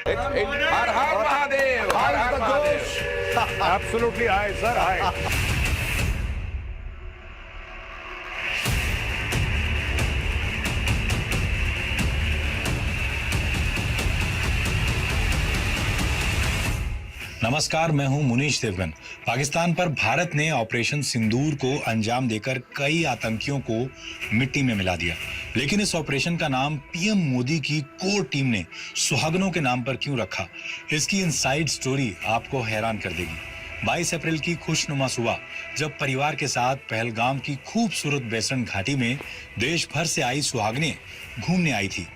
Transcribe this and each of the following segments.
हर हर महादेव, हर हर Mahadev. Absolutely high, sir, high. नमस्कार, मैं हूं मुनीश देवगन। पाकिस्तान पर भारत ने ऑपरेशन सिंदूर को अंजाम देकर कई आतंकियों को मिट्टी में मिला दिया, लेकिन इस ऑपरेशन का नाम पीएम मोदी की कोर टीम ने सुहागनों के नाम पर क्यों रखा, इसकी इनसाइड स्टोरी आपको हैरान कर देगी। 22 अप्रैल की खुशनुमा सुबह जब परिवार के साथ पहलगाम की खूबसूरत बेसन घाटी में देश भर से आई सुहागनें घूमने आई थी,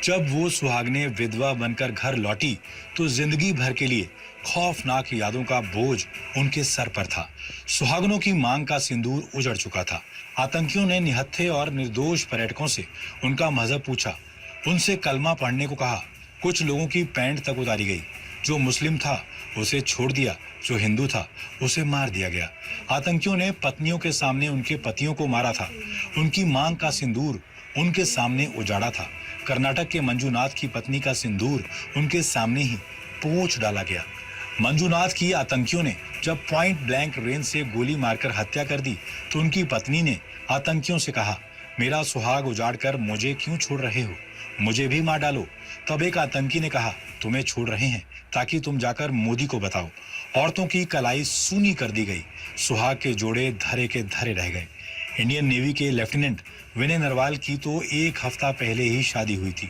जब वो सुहागनें विधवा बनकर घर लौटी तो जिंदगी भर के लिए खौफनाक यादों का बोझ उनके सर पर था। सुहागनों की मांग का सिंदूर उजड़ चुका था। आतंकियों ने निहत्थे और निर्दोष पर्यटकों से उनका मजहब पूछा, उनसे कलमा पढ़ने को कहा। कुछ लोगों की पैंट तक उतारी गई। जो मुस्लिम था उसे छोड़ दिया, जो हिंदू था उसे मार दिया गया। आतंकियों ने पत्नियों के सामने उनके पतियों को मारा था। उनकी मांग का सिंदूर उनके सामने उजाड़ा था। कर्नाटक के मंजूनाथ की पत्नी का सिंदूर उनके सामने ही पोंछ डाला गया। मंजूनाथ की आतंकियों ने जब पॉइंट ब्लैंक रेंज से गोली मारकर हत्या कर दी तो उनकी पत्नी ने आतंकियों से कहा, मेरा सुहाग उजाड़कर मुझे क्यों छोड़ रहे हो, मुझे भी मार डालो। तब एक आतंकी ने कहा, तुम्हें छोड़ रहे हैं ताकि तुम जाकर मोदी को बताओ। औरतों की कलाई सूनी कर दी गई। सुहाग के जोड़े धरे के धरे रह गए। इंडियन नेवी के लेफ्टिनेंट विनय नरवाल की तो एक हफ्ता पहले ही शादी हुई थी।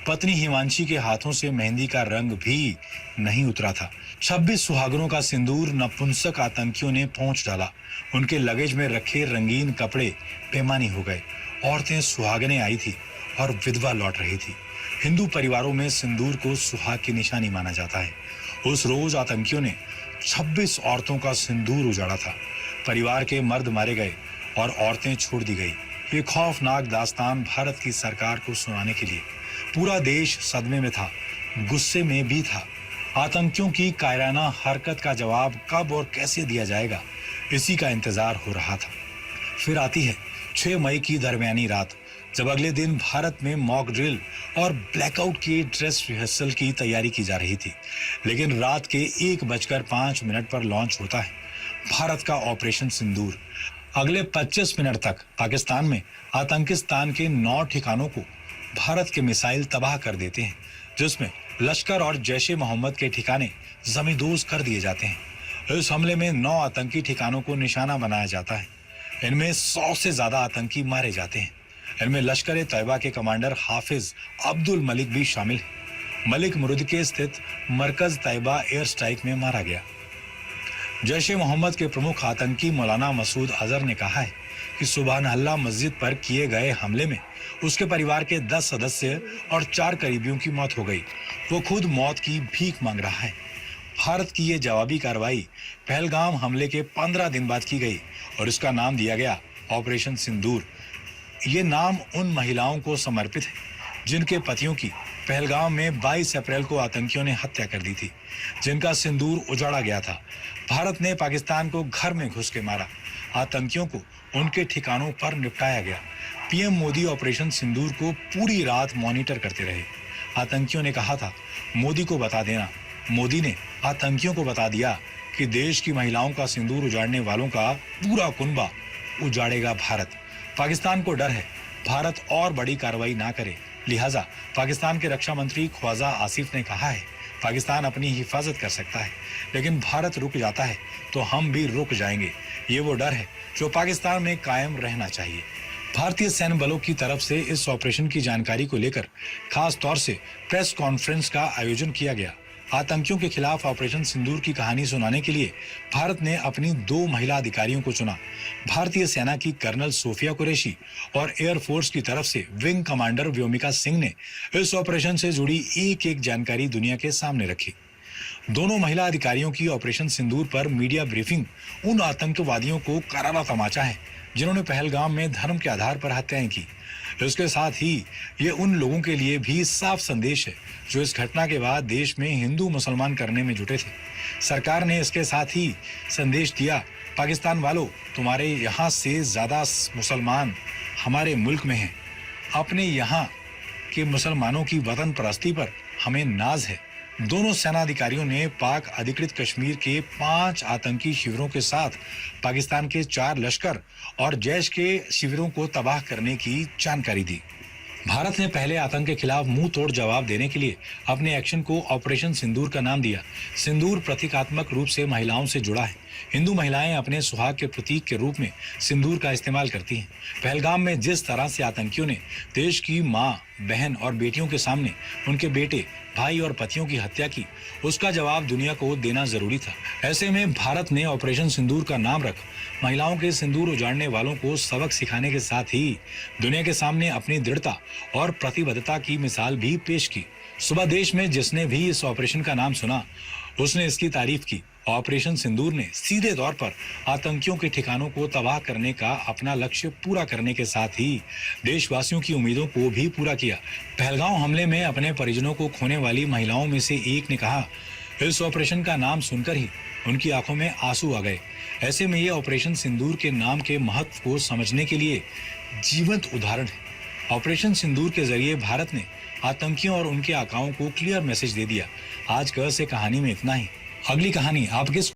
पत्नी हिमांशी के हाथों से मेहंदी का रंग भी नहीं उतरा था। 26 सुहागनों का सिंदूर नपुंसक आतंकियों ने पोंछ डाला। उनके लगेज में रखे रंगीन कपड़े बेमानी हो गए। औरतें सुहागनें आई थी और विधवा लौट रही थी। हिंदू परिवारों में सिंदूर को सुहाग की निशानी माना जाता है। उस रोज आतंकियों ने 26 औरतों का सिंदूर उजाड़ा था। परिवार के मर्द मारे गए और औरतें छोड़ दी गई। ये खौफनाक दास्तान भारत की सरकार को सुनाने के लिए पूरा देश सदमे में था, गुस्से में भी था। आतंकियों की कायराना हरकत का जवाब कब और कैसे दिया जाएगा, इसी का इंतजार हो रहा था। फिर आती है 6 मई की दरमियानी रात, जब अगले दिन भारत में मॉक ड्रिल और ब्लैकआउट की ड्रेस रिहर्सल की तैयारी की जा रही थी। लेकिन रात के 1:05 पर लॉन्च होता है भारत का ऑपरेशन सिंदूर। अगले 25 मिनट तक पाकिस्तान में आतंकिस्तान के 9 ठिकानों को भारत के मिसाइल तबाह कर देते हैं, जिसमें लश्कर और जैश-ए मोहम्मद के ठिकाने जमींदोज कर दिए जाते हैं। इस हमले में 9 आतंकी ठिकानों को निशाना बनाया जाता है। इनमें 100 से ज्यादा आतंकी मारे जाते हैं। इनमें लश्कर-ए-तैयबा के कमांडर हाफिज अब्दुल मलिक भी शामिल है। मलिक मुर्दके स्थित मरकज तैयबा एयर स्ट्राइक में मारा गया। जैश-ए मोहम्मद के प्रमुख आतंकी मौलाना मसूद अजहर ने कहा है कि सुबहान अल्लाह मस्जिद पर किए गए हमले में उसके परिवार के 10 सदस्य और 4 करीबियों की मौत हो गई। वो खुद मौत की भीख मांग रहा है। भारत की ये जवाबी कार्रवाई पहलगाम हमले के 15 दिन बाद की गई और इसका नाम दिया गया ऑपरेशन सिंदूर। ये नाम उन महिलाओं को समर्पित है जिनके पतियों की पहलगाम में 22 अप्रैल को आतंकियों ने हत्या कर दी थी, जिनका सिंदूर उजाड़ा गया था। भारत ने पाकिस्तान को घर में घुस के मारा। आतंकियों को उनके ठिकानों पर निपटाया गया। पीएम मोदी ऑपरेशन सिंदूर को पूरी रात मॉनिटर करते रहे। आतंकियों ने कहा था, मोदी को बता देना। मोदी ने आतंकियों को बता दिया कि देश की महिलाओं का सिंदूर उजाड़ने वालों का पूरा कुनबा उजाड़ेगा भारत। पाकिस्तान को डर है भारत और बड़ी कार्रवाई ना करे, लिहाजा पाकिस्तान के रक्षा मंत्री ख्वाजा आसिफ ने कहा है, पाकिस्तान अपनी हिफाजत कर सकता है, लेकिन भारत रुक जाता है तो हम भी रुक जाएंगे। ये वो डर है जो पाकिस्तान में कायम रहना चाहिए। भारतीय सैन्य बलों की तरफ से इस ऑपरेशन की जानकारी को लेकर खास तौर से प्रेस कॉन्फ्रेंस का आयोजन किया गया। आतंकियों के खिलाफ ऑपरेशन सिंदूर की कहानी सुनाने के लिए भारत ने अपनी 2 महिला अधिकारियों को चुना। भारतीय सेना की कर्नल सोफिया कुरैशी और एयरफोर्स की तरफ से विंग कमांडर व्योमिका सिंह ने इस ऑपरेशन से जुड़ी एक जानकारी दुनिया के सामने रखी। दोनों महिला अधिकारियों की ऑपरेशन सिंदूर पर मीडिया ब्रीफिंग उन आतंकवादियों को करारा तमाचा है जिन्होंने पहलगाम में धर्म के आधार पर हत्याएं की। इसके साथ ही ये उन लोगों के लिए भी साफ संदेश है जो इस घटना के बाद देश में हिंदू मुसलमान करने में जुटे थे। सरकार ने इसके साथ ही संदेश दिया, पाकिस्तान वालों, तुम्हारे यहाँ से ज्यादा मुसलमान हमारे मुल्क में हैं। अपने यहाँ के मुसलमानों की वतन परस्ती पर हमें नाज है। दोनों सेनाधिकारियों ने पाक अधिकृत कश्मीर के 5 आतंकी शिविरों के साथ पाकिस्तान के 4 लश्कर और जैश के शिविरों को तबाह करने की जानकारी दी। भारत ने पहले आतंक के खिलाफ मुंह तोड़ जवाब देने के लिए अपने एक्शन को ऑपरेशन सिंदूर का नाम दिया। सिंदूर प्रतीकात्मक रूप से महिलाओं से जुड़ा है। हिंदू महिलाएं अपने सुहाग के प्रतीक के रूप में सिंदूर का इस्तेमाल करती हैं। पहलगाम में जिस तरह से आतंकियों ने देश की मां, बहन और बेटियों के सामने उनके बेटे, भाई और पतियों की हत्या की, उसका जवाब दुनिया को देना जरूरी था। ऐसे में भारत ने ऑपरेशन सिंदूर का नाम रख महिलाओं के सिंदूर उजाड़ने वालों को सबक सिखाने के साथ ही दुनिया के सामने अपनी दृढ़ता और प्रतिबद्धता की मिसाल भी पेश की। सुबह देश में जिसने भी इस ऑपरेशन का नाम सुना, उसने इसकी तारीफ की। ऑपरेशन सिंदूर ने सीधे तौर पर आतंकियों के ठिकानों को तबाह करने का अपना लक्ष्य पूरा करने के साथ ही देशवासियों की उम्मीदों को भी पूरा किया। पहलगाम हमले में अपने परिजनों को खोने वाली महिलाओं में से एक ने कहा, इस ऑपरेशन का नाम सुनकर ही उनकी आंखों में आंसू आ गए। ऐसे में ये ऑपरेशन सिंदूर के नाम के महत्व को समझने के लिए जीवंत उदाहरण है। ऑपरेशन सिंदूर के जरिए भारत ने आतंकियों और उनके आकाओं को क्लियर मैसेज दे दिया। आज क से कहानी में इतना ही। अगली कहानी आपके